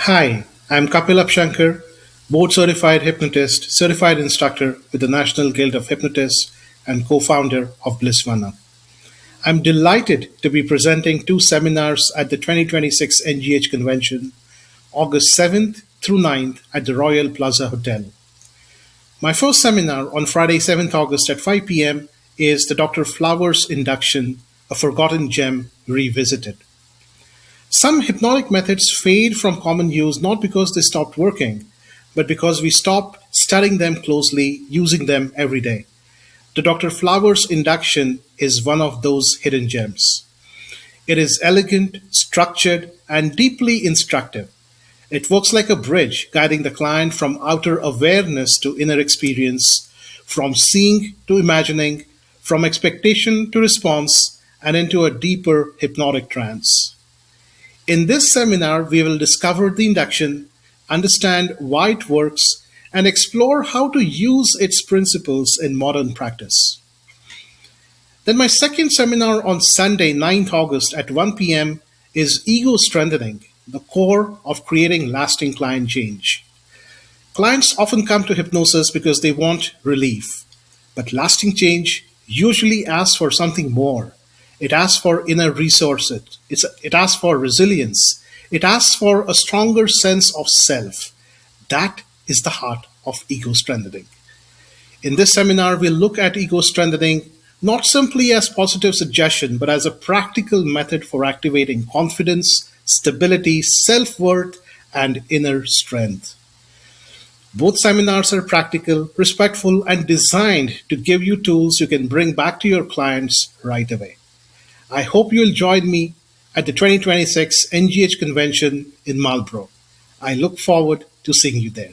Hi, I'm Kapil Apshankar, board certified hypnotist, certified instructor with the National Guild of Hypnotists, and co founder of Blissvana. I'm delighted to be presenting two seminars at the 2026 NGH convention, August 7th through 9th at the Royal Plaza Hotel. My first seminar on Friday, 7th August at 5 p.m. is the Dr. Flowers Induction, a Forgotten Gem Revisited. Some hypnotic methods fade from common use not because they stopped working, but because we stopped studying them closely, using them every day. The Dr. Flowers induction is one of those hidden gems. It is elegant, structured, and deeply instructive. It works like a bridge, guiding the client from outer awareness to inner experience, from seeing to imagining, from expectation to response, and into a deeper hypnotic trance. In this seminar, we will discover the induction, understand why it works, and explore how to use its principles in modern practice. Then, my second seminar on Sunday, 9th August at 1 p.m. is Ego Strengthening, the core of creating lasting client change. Clients often come to hypnosis because they want relief, but lasting change usually asks for something more. It asks for inner resources. It asks for resilience. It asks for a stronger sense of self. That is the heart of ego strengthening. In this seminar, we'll look at ego strengthening not simply as positive suggestion, but as a practical method for activating confidence, stability, self-worth, and inner strength. Both seminars are practical, respectful, and designed to give you tools you can bring back to your clients right away. I hope you'll join me at the 2026 NGH convention in Marlborough. I look forward to seeing you there.